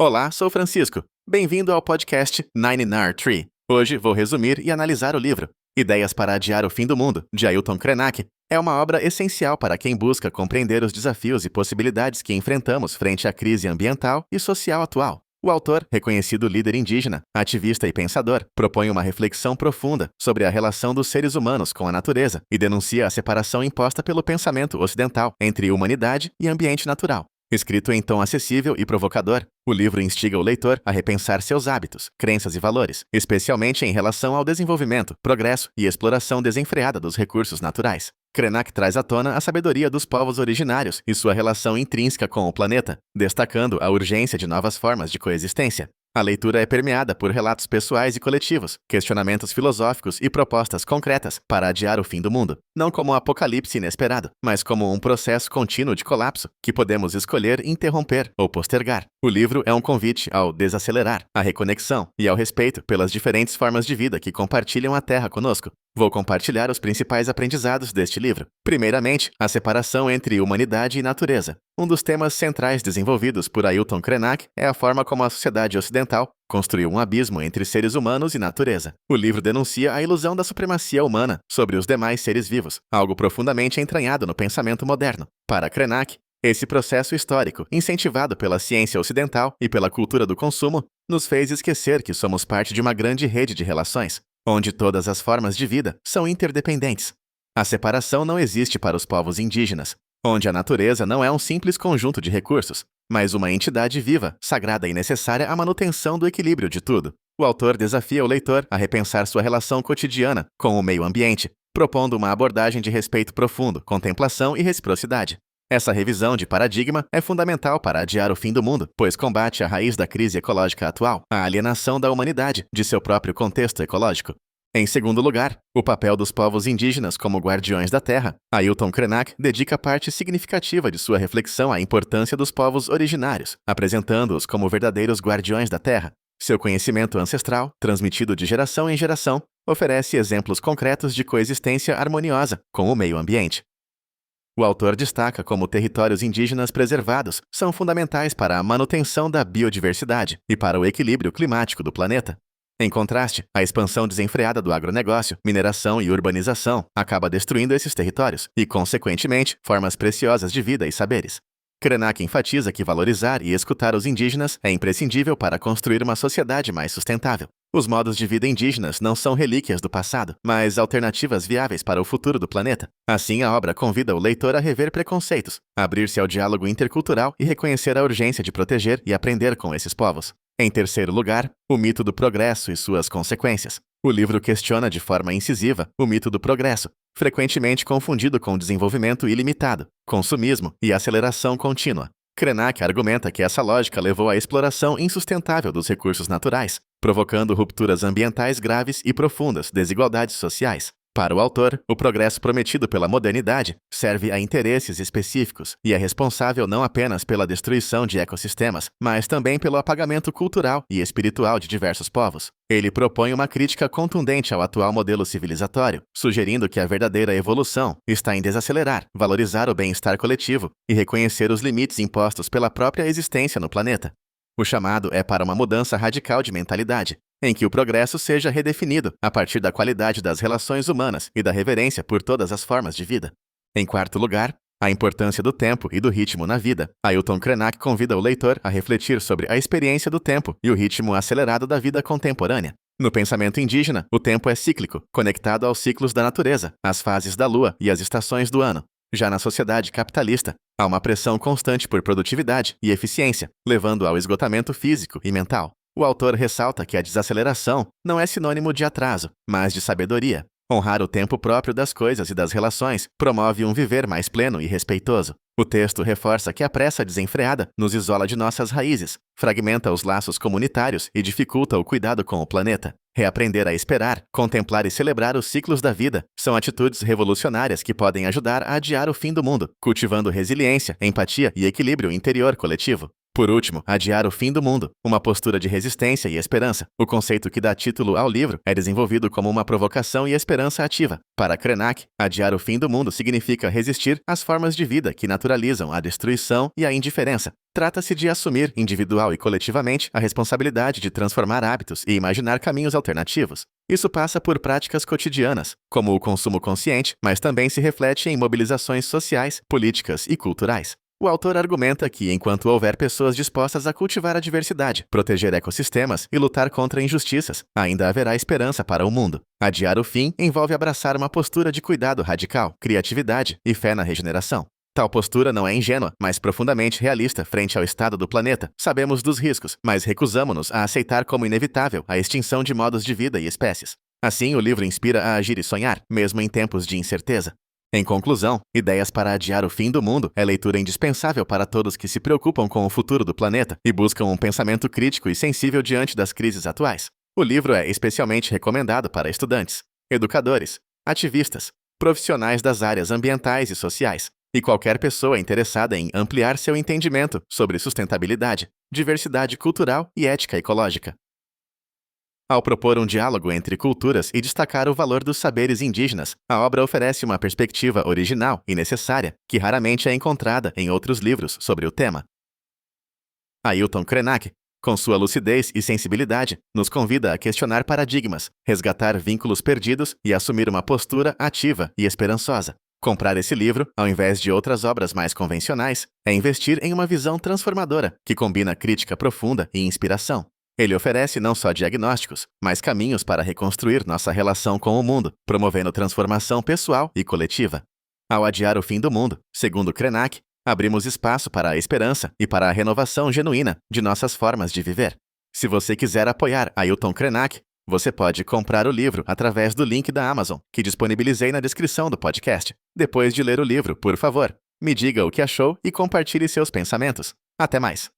Olá, sou Francisco. Bem-vindo ao podcast Nine Nar Tree. Hoje vou resumir e analisar o livro Ideias para Adiar o Fim do Mundo, de Ailton Krenak. É uma obra essencial para quem busca compreender os desafios e possibilidades que enfrentamos frente à crise ambiental e social atual. O autor, reconhecido líder indígena, ativista e pensador, propõe uma reflexão profunda sobre a relação dos seres humanos com a natureza e denuncia a separação imposta pelo pensamento ocidental entre humanidade e ambiente natural. Escrito em tom acessível e provocador, o livro instiga o leitor a repensar seus hábitos, crenças e valores, especialmente em relação ao desenvolvimento, progresso e exploração desenfreada dos recursos naturais. Krenak traz à tona a sabedoria dos povos originários e sua relação intrínseca com o planeta, destacando a urgência de novas formas de coexistência. A leitura é permeada por relatos pessoais e coletivos, questionamentos filosóficos e propostas concretas para adiar o fim do mundo, não como um apocalipse inesperado, mas como um processo contínuo de colapso que podemos escolher interromper ou postergar. O livro é um convite ao desacelerar, à reconexão e ao respeito pelas diferentes formas de vida que compartilham a Terra conosco. Vou compartilhar os principais aprendizados deste livro. Primeiramente, a separação entre humanidade e natureza. Um dos temas centrais desenvolvidos por Ailton Krenak é a forma como a sociedade ocidental construiu um abismo entre seres humanos e natureza. O livro denuncia a ilusão da supremacia humana sobre os demais seres vivos, algo profundamente entranhado no pensamento moderno. Para Krenak, esse processo histórico, incentivado pela ciência ocidental e pela cultura do consumo, nos fez esquecer que somos parte de uma grande rede de relações, onde todas as formas de vida são interdependentes. A separação não existe para os povos indígenas, onde a natureza não é um simples conjunto de recursos, mas uma entidade viva, sagrada e necessária à manutenção do equilíbrio de tudo. O autor desafia o leitor a repensar sua relação cotidiana com o meio ambiente, propondo uma abordagem de respeito profundo, contemplação e reciprocidade. Essa revisão de paradigma é fundamental para adiar o fim do mundo, pois combate a raiz da crise ecológica atual, a alienação da humanidade de seu próprio contexto ecológico. Em segundo lugar, o papel dos povos indígenas como guardiões da terra. Ailton Krenak dedica parte significativa de sua reflexão à importância dos povos originários, apresentando-os como verdadeiros guardiões da terra. Seu conhecimento ancestral, transmitido de geração em geração, oferece exemplos concretos de coexistência harmoniosa com o meio ambiente. O autor destaca como territórios indígenas preservados são fundamentais para a manutenção da biodiversidade e para o equilíbrio climático do planeta. Em contraste, a expansão desenfreada do agronegócio, mineração e urbanização acaba destruindo esses territórios e, consequentemente, formas preciosas de vida e saberes. Krenak enfatiza que valorizar e escutar os indígenas é imprescindível para construir uma sociedade mais sustentável. Os modos de vida indígenas não são relíquias do passado, mas alternativas viáveis para o futuro do planeta. Assim, a obra convida o leitor a rever preconceitos, abrir-se ao diálogo intercultural e reconhecer a urgência de proteger e aprender com esses povos. Em terceiro lugar, o mito do progresso e suas consequências. O livro questiona de forma incisiva o mito do progresso, frequentemente confundido com desenvolvimento ilimitado, consumismo e aceleração contínua. Krenak argumenta que essa lógica levou à exploração insustentável dos recursos naturais, provocando rupturas ambientais graves e profundas desigualdades sociais. Para o autor, o progresso prometido pela modernidade serve a interesses específicos e é responsável não apenas pela destruição de ecossistemas, mas também pelo apagamento cultural e espiritual de diversos povos. Ele propõe uma crítica contundente ao atual modelo civilizatório, sugerindo que a verdadeira evolução está em desacelerar, valorizar o bem-estar coletivo e reconhecer os limites impostos pela própria existência no planeta. O chamado é para uma mudança radical de mentalidade, em que o progresso seja redefinido a partir da qualidade das relações humanas e da reverência por todas as formas de vida. Em quarto lugar, a importância do tempo e do ritmo na vida. Ailton Krenak convida o leitor a refletir sobre a experiência do tempo e o ritmo acelerado da vida contemporânea. No pensamento indígena, o tempo é cíclico, conectado aos ciclos da natureza, às fases da lua e às estações do ano. Já na sociedade capitalista, há uma pressão constante por produtividade e eficiência, levando ao esgotamento físico e mental. O autor ressalta que a desaceleração não é sinônimo de atraso, mas de sabedoria. Honrar o tempo próprio das coisas e das relações promove um viver mais pleno e respeitoso. O texto reforça que a pressa desenfreada nos isola de nossas raízes, fragmenta os laços comunitários e dificulta o cuidado com o planeta. Reaprender a esperar, contemplar e celebrar os ciclos da vida são atitudes revolucionárias que podem ajudar a adiar o fim do mundo, cultivando resiliência, empatia e equilíbrio interior coletivo. Por último, adiar o fim do mundo, uma postura de resistência e esperança. O conceito que dá título ao livro é desenvolvido como uma provocação e esperança ativa. Para Krenak, adiar o fim do mundo significa resistir às formas de vida que naturalizam a destruição e a indiferença. Trata-se de assumir, individual e coletivamente, a responsabilidade de transformar hábitos e imaginar caminhos alternativos. Isso passa por práticas cotidianas, como o consumo consciente, mas também se reflete em mobilizações sociais, políticas e culturais. O autor argumenta que, enquanto houver pessoas dispostas a cultivar a diversidade, proteger ecossistemas e lutar contra injustiças, ainda haverá esperança para o mundo. Adiar o fim envolve abraçar uma postura de cuidado radical, criatividade e fé na regeneração. Tal postura não é ingênua, mas profundamente realista frente ao estado do planeta. Sabemos dos riscos, mas recusamo-nos a aceitar como inevitável a extinção de modos de vida e espécies. Assim, o livro inspira a agir e sonhar, mesmo em tempos de incerteza. Em conclusão, Ideias para Adiar o Fim do Mundo é leitura indispensável para todos que se preocupam com o futuro do planeta e buscam um pensamento crítico e sensível diante das crises atuais. O livro é especialmente recomendado para estudantes, educadores, ativistas, profissionais das áreas ambientais e sociais, e qualquer pessoa interessada em ampliar seu entendimento sobre sustentabilidade, diversidade cultural e ética ecológica. Ao propor um diálogo entre culturas e destacar o valor dos saberes indígenas, a obra oferece uma perspectiva original e necessária que raramente é encontrada em outros livros sobre o tema. Ailton Krenak, com sua lucidez e sensibilidade, nos convida a questionar paradigmas, resgatar vínculos perdidos e assumir uma postura ativa e esperançosa. Comprar esse livro, ao invés de outras obras mais convencionais, é investir em uma visão transformadora que combina crítica profunda e inspiração. Ele oferece não só diagnósticos, mas caminhos para reconstruir nossa relação com o mundo, promovendo transformação pessoal e coletiva. Ao adiar o fim do mundo, segundo Krenak, abrimos espaço para a esperança e para a renovação genuína de nossas formas de viver. Se você quiser apoiar Ailton Krenak, você pode comprar o livro através do link da Amazon, que disponibilizei na descrição do podcast. Depois de ler o livro, por favor, me diga o que achou e compartilhe seus pensamentos. Até mais!